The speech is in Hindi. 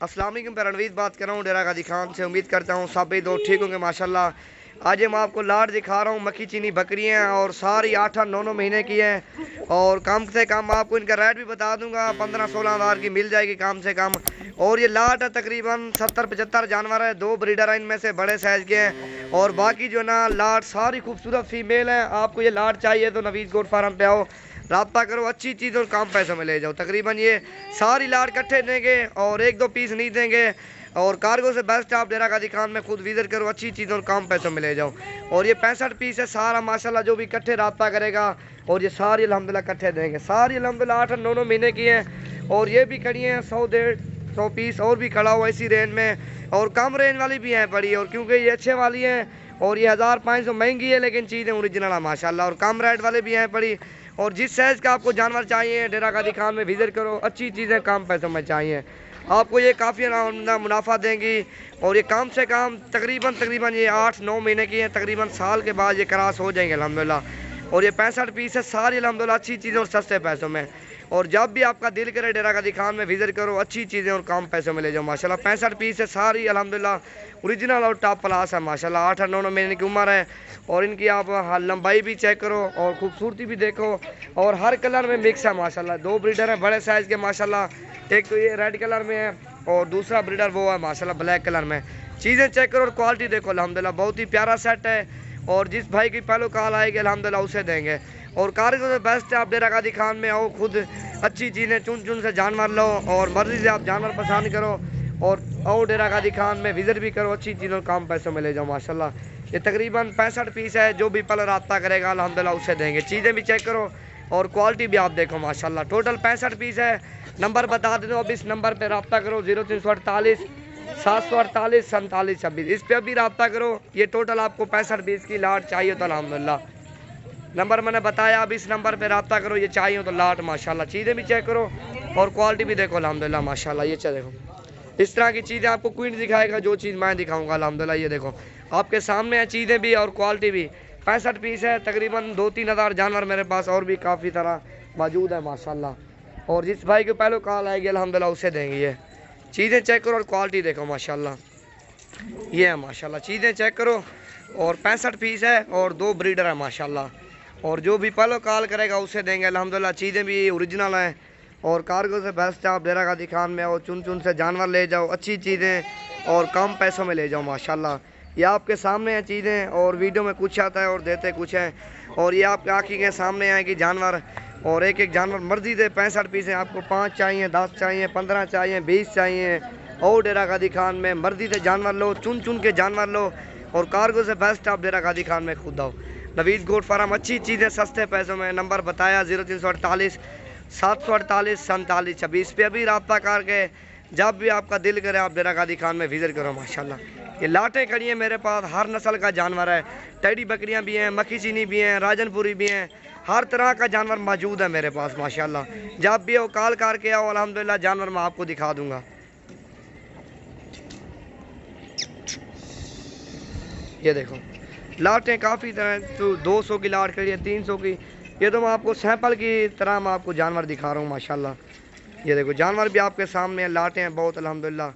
अस्सलाम वालेकुम, मैं रणवीर बात कर रहा हूँ डेरा गाजी खान से। उम्मीद करता हूँ सब भी दो ठीक होंगे माशाल्लाह। आज मैं आपको लाट दिखा रहा हूँ, मक्खी चीनी बकरियाँ और सारी 8-9 महीने की हैं और कम से कम आपको इनका रेट भी बता दूंगा, 15-16 हज़ार की मिल जाएगी कम से कम। और ये लाट है तकरीबन 70-75 जानवर है, 2 ब्रीडर हैं, इनमें से बड़े साइज़ के हैं और बाकी जो ना लाट सारी खूबसूरत फीमेल हैं। आपको ये लाट चाहिए तो नवीज़ गोट फार्म पे आओ, रब्ता करो, अच्छी चीज़ और कम पैसों में ले जाओ। तकरीबन ये सारी लाट इकट्ठे देंगे और 1-2 पीस नहीं देंगे और कार्गो से बेस्ट आप डेरा गाजी खान में खुद विजिट करो, अच्छी चीज़ और कम पैसों में ले जाओ। और ये 65 पीस है सारा माशाल्लाह, जो भी इकट्ठे रब्ता करेगा और ये सारी अल्हम्दुलिल्लाह इकट्ठे देंगे। सारी अल्हम्दुलिल्लाह 8-9 महीने की हैं और ये भी खड़ी हैं 100-150 पीस और भी खड़ा हुआ इसी रेंज में और कम रेंज वाली भी हैं पड़ी। और क्योंकि ये अच्छे वाली हैं और ये 1500 महंगी है लेकिन चीज़ें ओरिजिनल है माशाल्लाह। और कम रेट वाले भी हैं पड़ी और जिस साइज़ का आपको जानवर चाहिए डेरा गाजी खान में विजिट करो, अच्छी चीज़ें कम पैसों में चाहिए। आपको ये काफ़ी मुनाफा देंगी और ये कम से कम तकरीबन ये 8-9 महीने की है, तकरीबन साल के बाद ये क्रॉस हो जाएंगे अल्हम्दुलिल्लाह। और ये 65 पीस है सारी अल्हम्दुलिल्लाह, अच्छी चीज़ें और सस्ते पैसों में। और जब भी आपका दिल करे डेरा गाजी खान में विजिट करो, अच्छी चीज़ें और कम पैसों में ले जाओ माशाल्लाह। 65 पीस है सारी अल्हम्दुलिल्लाह, ओरिजिनल और टॉप क्लास है माशाल्लाह। 8-9 महीने की उम्र है और इनकी आप लंबाई भी चेक करो और खूबसूरती भी देखो और हर कलर में मिक्स है माशाल्लाह। 2 ब्रीडर हैं बड़े साइज़ के माशाल्लाह, एक तो ये रेड कलर में है और दूसरा ब्रीडर वो है माशाल्लाह ब्लैक कलर में। चीज़ें चेक करो और क्वालिटी देखो अल्हम्दुलिल्लाह, बहुत ही प्यारा सेट है और जिस भाई की पहले कॉल आएगी अल्हम्दुलिल्लाह उसे देंगे। और कारीगर से बेस्ट है, आप डेरा गाजी खान में आओ, खुद अच्छी चीज़ें चुन से जानवर लो और मर्जी से आप जानवर पसंद करो और आओ डेरा गाजी खान में विजिट भी करो, अच्छी चीज़ों कम पैसों में ले जाओ माशाल्लाह। ये तकरीबन 65 पीस है, जो भी पल रब्ता करेगा अल्हम्दुलिल्लाह उसे देंगे। चीज़ें भी चेक करो और क्वालिटी भी आप देखो माशाल्लाह। टोटल 65 पीस है। नंबर बता दे दो, अब इस नंबर पर रब्ता करो 0348 748 4726, इस पर भी रब्ता करो। ये टोटल आपको 65 पीस की लाट चाहिए तो अल्हम्दुलिल्लाह नंबर मैंने बताया, अब इस नंबर पे रब्ता करो, ये चाहिए तो लाट माशाल्लाह। चीज़ें भी चेक करो और क्वालिटी भी देखो अल्हम्दुलिल्लाह माशाल्लाह। ये देखो इस तरह की चीज़ें आपको क्वीन दिखाएगा, जो चीज़ मैं दिखाऊंगा अल्हम्दुलिल्लाह। ये देखो आपके सामने है, चीज़ें भी और क्वालिटी भी। 65 पीस है, तकरीबन 2-3 हज़ार जानवर मेरे पास और भी काफ़ी तरह मौजूद है माशाल्लाह। और जिस भाई के पहले कॉल आएगी अल्हम्दुलिल्लाह उसे देंगे। ये चीज़ें चेक करो और क्वालिटी देखो माशाल्लाह। ये है माशाल्लाह, चीज़ें चेक करो और 65 पीस है और 2 ब्रीडर है माशाल्लाह। और जो भी पहले कॉल करेगा उसे देंगे अल्हम्दुलिल्लाह। चीज़ें भी ओरिजिनल हैं और कार्गो से बेस्ट आप डेरा गाजी खान में आओ, चुन से जानवर ले जाओ, अच्छी चीज़ें और कम पैसों में ले जाओ माशाल्लाह। ये आपके सामने हैं चीज़ें और वीडियो में कुछ आता है और देते कुछ हैं और ये आपके आँखी के सामने आएगी जानवर और एक जानवर मर्जी से 65 पीस हैं। आपको 5 चाहिए, 10 चाहिए, 15 चाहिए, 20 चाहिए और डेरा गाजी खान में मर्जी से जानवर लो, चुन के जानवर लो और कार्गो से बेस्ट आप डेरा गाजी खान में खुद आओ। नवीज़ गोट फार्म, अच्छी चीज़ें सस्ते पैसों में। नंबर बताया 0348 748 4726, पे अभी रब्ता करके जब भी आपका दिल करे आप डेरा गाजी खान में विजिट करो माशाल्लाह। ये लाटें खड़ी हैं मेरे पास, हर नस्ल का जानवर है। टेडी बकरियां भी हैं, मक्खी चीनी भी हैं, राजनपुरी भी हैं, हर तरह का जानवर मौजूद है मेरे पास माशाल्लाह। जब भी आओ कॉल करके आओ, अल्हम्दुलिल्लाह जानवर मैं आपको दिखा दूँगा। ये देखो लाटें काफ़ी तरह, तो 200 की लाट खड़ी है, 300 की। ये तो मैं आपको सैंपल की तरह मैं आपको जानवर दिखा रहा हूँ माशाल्लाह। ये देखो जानवर भी आपके सामने हैं, लाटें हैं बहुत अल्हम्दुलिल्लाह।